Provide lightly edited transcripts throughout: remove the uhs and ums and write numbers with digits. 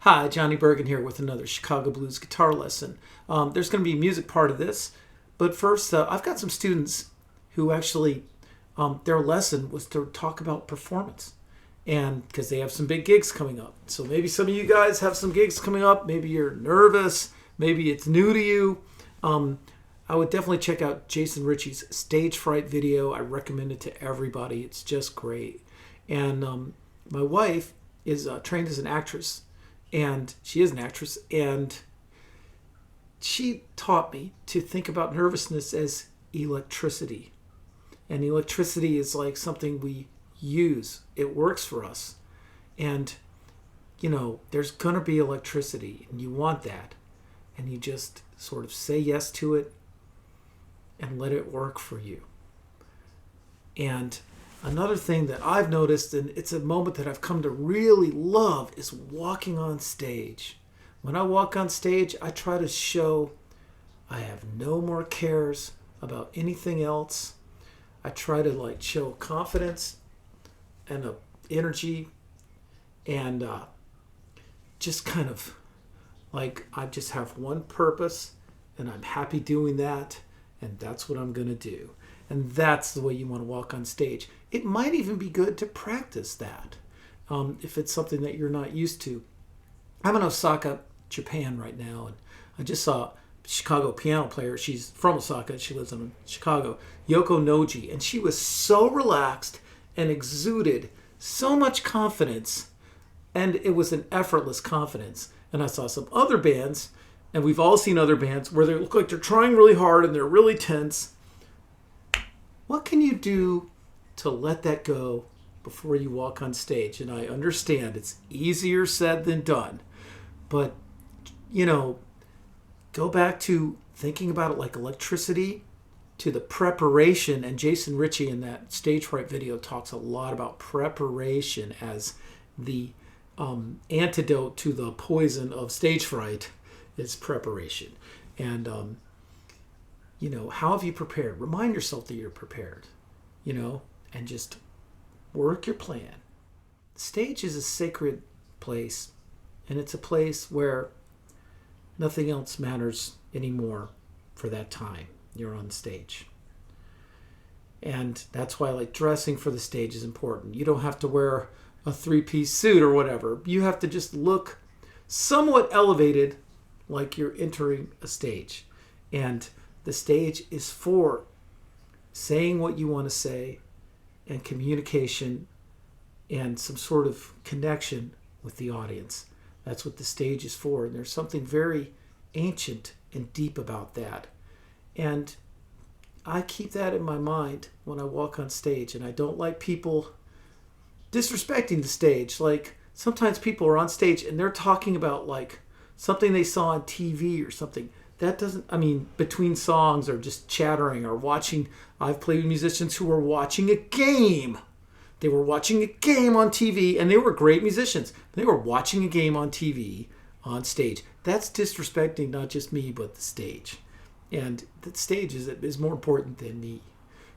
Hi, Johnny Burgin here with another Chicago Blues guitar lesson. There's going to be a music part of this, but first, I've got some students who actually, their lesson was to talk about performance, and because they have some big gigs coming up. So maybe some of you guys have some gigs coming up. Maybe you're nervous. Maybe it's new to you. I would definitely check out Jason Ritchie's Stage Fright video. I recommend it to everybody. It's just great. And my wife is trained as an actress. And she is an actress, and she taught me to think about nervousness as electricity. And electricity is like something we use. It works for us. And, there's going to be electricity, and you want that. And you just sort of say yes to it and let it work for you. And another thing that I've noticed, and it's a moment that I've come to really love, is walking on stage. When I walk on stage, I try to show I have no more cares about anything else. I try to show confidence and energy, and just kind of I just have one purpose, and I'm happy doing that, and that's what I'm going to do. And that's the way you want to walk on stage. It might even be good to practice that if it's something that you're not used to. I'm in Osaka, Japan right now, and I just saw a Chicago piano player. She's from Osaka. She lives in Chicago, Yoko Noji. And she was so relaxed and exuded so much confidence. And it was an effortless confidence. And I saw some other bands, and we've all seen other bands, where they look like they're trying really hard and they're really tense. What can you do to let that go before you walk on stage? And I understand it's easier said than done. But, go back to thinking about it like electricity, to the preparation. And Jason Ritchie in that Stage Fright video talks a lot about preparation as the antidote to the poison of stage fright is preparation. And, how have you prepared? Remind yourself that you're prepared, and just work your plan. The stage is a sacred place, and it's a place where nothing else matters anymore for that time you're on stage. And that's why dressing for the stage is important. You don't have to wear a 3-piece suit or whatever. You have to just look somewhat elevated, like you're entering a stage. And the stage is for saying what you want to say, and communication, and some sort of connection with the audience. That's what the stage is for. And there's something very ancient and deep about that. And I keep that in my mind when I walk on stage. And I don't like people disrespecting the stage. Sometimes people are on stage and they're talking about something they saw on TV or something. That doesn't, between songs, or just chattering or watching. I've played with musicians who were watching a game. They were watching a game on TV, and they were great musicians. They were watching a game on TV, on stage. That's disrespecting not just me, but the stage. And the stage is more important than me.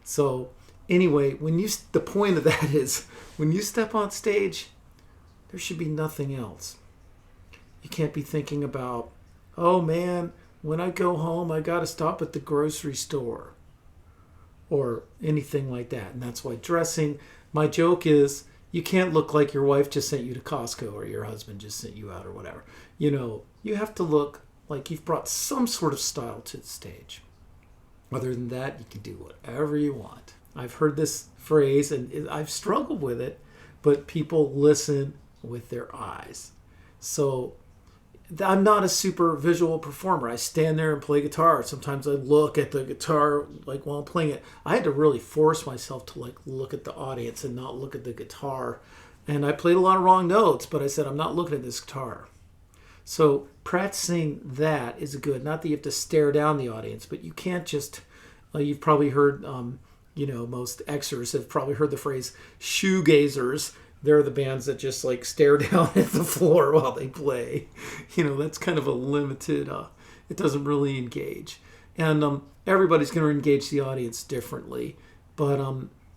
So anyway, the point of that is, when you step on stage, there should be nothing else. You can't be thinking about, oh man, when I go home, I got to stop at the grocery store, or anything like that. And that's why dressing, my joke is, you can't look like your wife just sent you to Costco, or your husband just sent you out, or whatever. You have to look like you've brought some sort of style to the stage. Other than that, you can do whatever you want. I've heard this phrase, and I've struggled with it, but people listen with their eyes. So I'm not a super visual performer. I stand there and play guitar. Sometimes I look at the guitar while I'm playing it. I had to really force myself to look at the audience and not look at the guitar. And I played a lot of wrong notes, but I said, I'm not looking at this guitar. So practicing that is good. Not that you have to stare down the audience, but you can't just, you've probably heard, most Xers have probably heard the phrase shoegazers. They're the bands that just stare down at the floor while they play. That's kind of a limited, it doesn't really engage. And everybody's going to engage the audience differently. But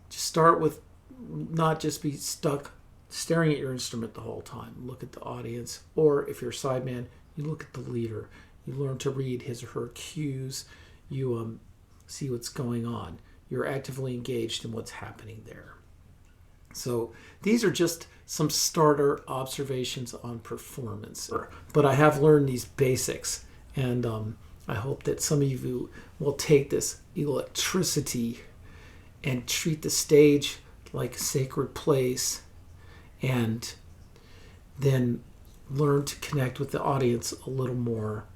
just start with not just be stuck staring at your instrument the whole time. Look at the audience. Or if you're a sideman, you look at the leader. You learn to read his or her cues. You see what's going on. You're actively engaged in what's happening there. So these are just some starter observations on performance. But I have learned these basics, and I hope that some of you will take this electricity and treat the stage like a sacred place, and then learn to connect with the audience a little more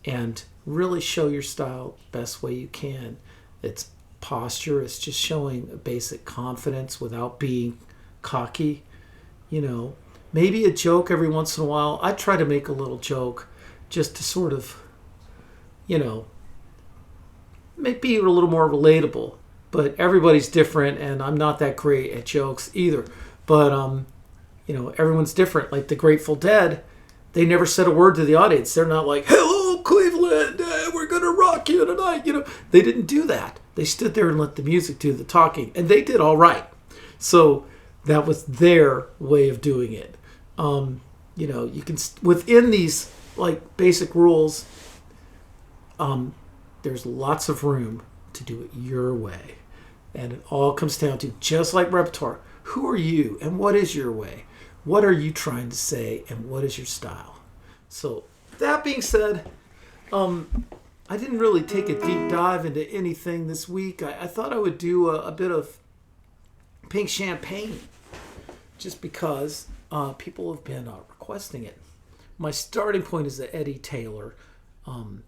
and really show your style the best way you can. It's posture. It's just showing a basic confidence without being cocky. You know, maybe a joke every once in a while. I try to make a little joke just to sort of, you know, be a little more relatable. But everybody's different, and I'm not that great at jokes either. But, you know, everyone's different. Like the Grateful Dead, they never said a word to the audience. They're not like, "Hello, Cleveland, we're going to rock you tonight." You know, they didn't do that. They stood there and let the music do the talking, and they did all right. So that was their way of doing it. You know, you can, within these like basic rules, there's lots of room to do it your way. And it all comes down to, just like repertoire, who are you and what is your way? What are you trying to say and what is your style? So that being said, I didn't really take a deep dive into anything this week. I thought I would do a bit of pink champagne just because people have been requesting it. My starting point is the Eddie Taylor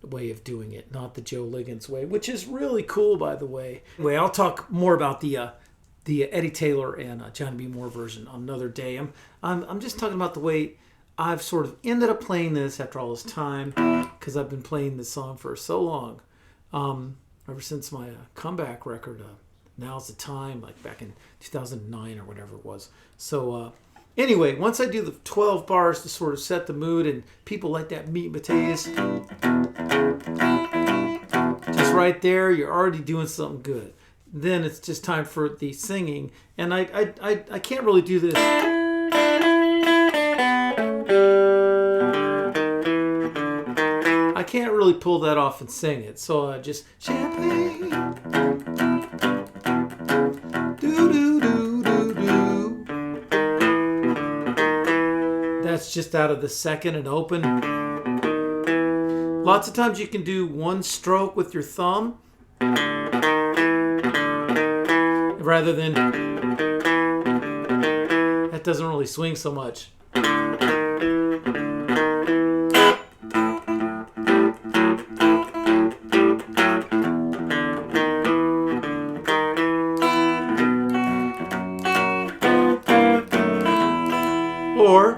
way of doing it, not the Joe Liggins way, which is really cool, by the way. Anyway, I'll talk more about the Eddie Taylor and Johnny B. Moore version on another day. I'm just talking about the way I've sort of ended up playing this after all this time, because I've been playing this song for so long, ever since my comeback record, Now's the Time, like back in 2009 or whatever it was. So anyway, once I do the 12 bars to sort of set the mood, and people like that meat and potatoes, just right there, you're already doing something good. Then it's just time for the singing, and I can't really do this. I can't really pull that off and sing it, so I just champagne, do do do do do. That's just out of the second and open. Lots of times you can do one stroke with your thumb, rather than, that doesn't really swing so much. Or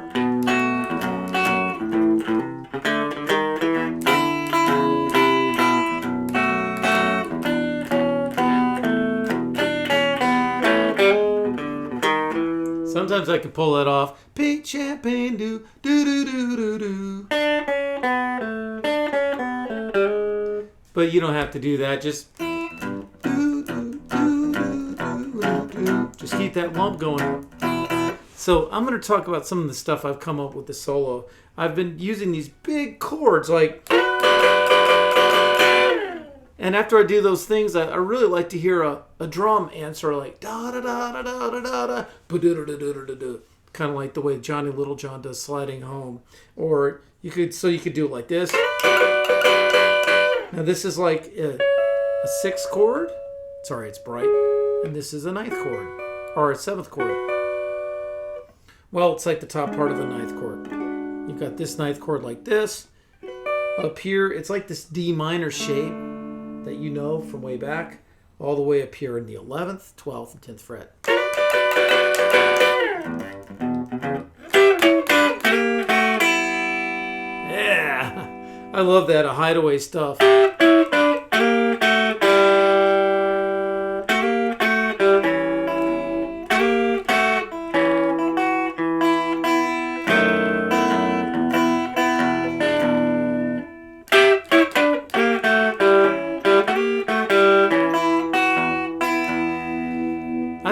sometimes I can pull that off. Pink champagne, do do do do do do. But you don't have to do that. Just do do do do do do. Just keep that lump going. So I'm going to talk about some of the stuff I've come up with the solo. I've been using these big chords, like, and after I do those things, I really like to hear a drum answer, like da da da da da da da da, kind of like the way Johnny Littlejohn does Sliding Home. Or you could do it like this. Now this is like a sixth chord. Sorry, it's bright. And this is a ninth chord, or a seventh chord. Well, it's like the top part of the ninth chord. You've got this ninth chord like this. Up here, it's like this D minor shape that you know from way back, all the way up here in the 11th, 12th, and 10th fret. Yeah, I love that hideaway stuff.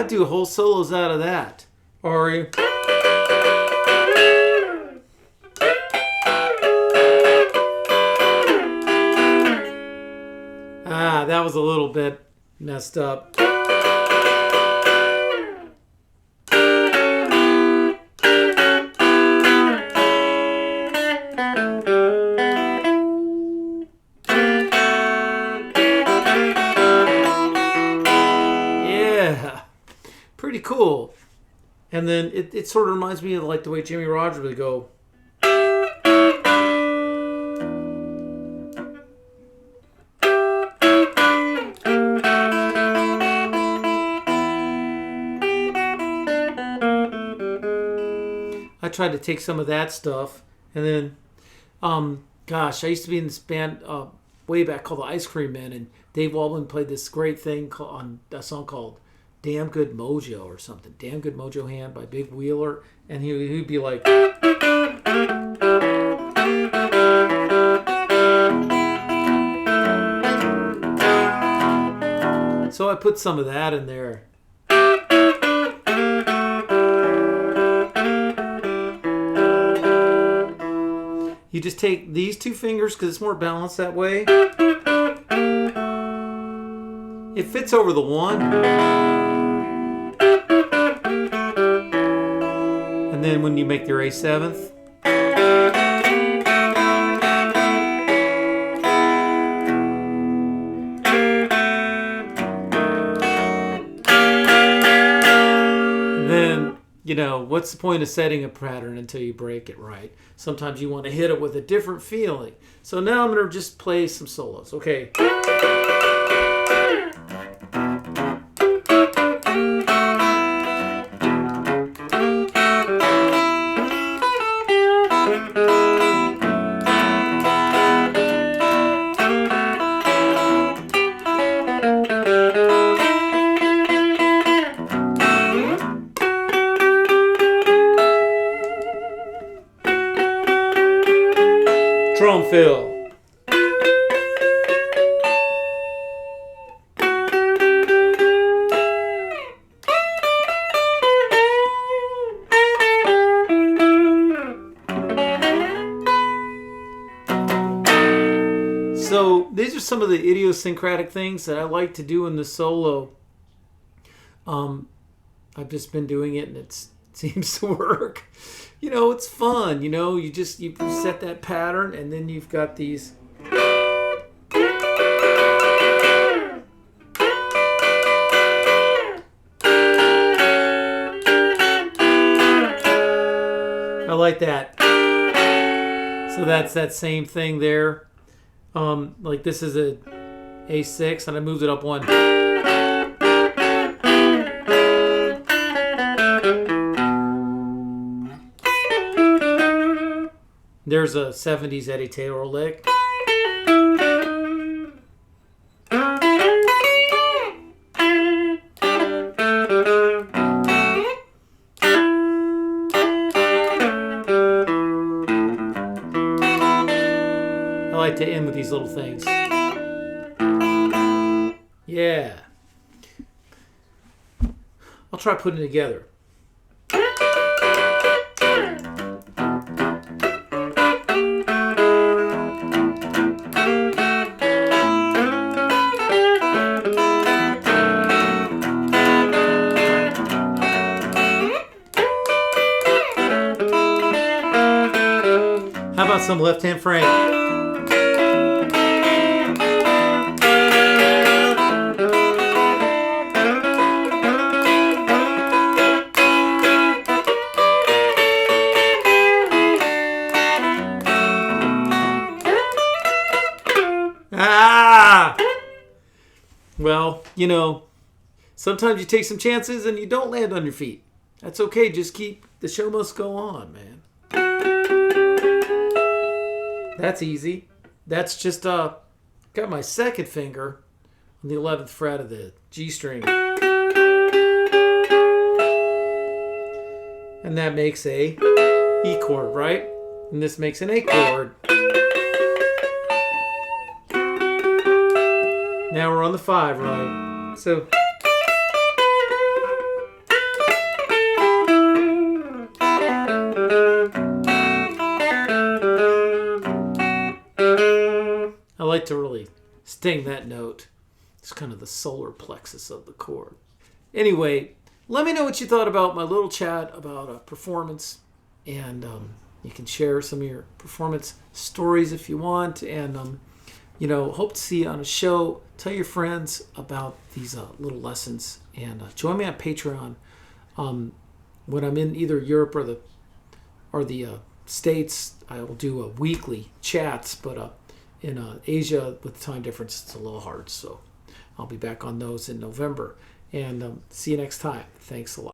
Do whole solos out of that. Or you that was a little bit messed up. Yeah, pretty cool. And then it sort of reminds me of like the way Jimmy Rogers would go. I tried to take some of that stuff, and then, gosh, I used to be in this band way back called the Ice Cream Men, and Dave Waldman played this great thing on a song called "Damn Good Mojo" or something. "Damn Good Mojo Hand" by Big Wheeler, and he'd be like. So I put some of that in there. You just take these two fingers because it's more balanced that way. It fits over the one. And then when you make your A7th, what's the point of setting a pattern until you break it right? Sometimes you want to hit it with a different feeling. So now I'm going to just play some solos. Okay. Drum fill. So these are some of the idiosyncratic things that I like to do in the solo. I've just been doing it and it seems to work. It's fun. You set that pattern and then you've got these. I like that. So that's that same thing there. Like this is a A6 and I moved it up one. There's a 70s Eddie Taylor lick. I like to end with these little things. Yeah. I'll try putting it together. How about some left-hand frame? Well, sometimes you take some chances and you don't land on your feet. That's okay. Just the show must go on, man. That's easy. That's just got my second finger on the 11th fret of the G string. And that makes a E chord, right? And this makes an A chord. Now we're on the 5, right? So I like to really sting that note. It's kind of the solar plexus of the core. Anyway, let me know what you thought about my little chat about performance, and you can share some of your performance stories if you want, and hope to see you on a show. Tell your friends about these little lessons, and join me on Patreon. When I'm in either Europe or the States, I will do weekly chats, but in Asia with the time difference, it's a little hard, so I'll be back on those in November. And see you next time. Thanks a lot.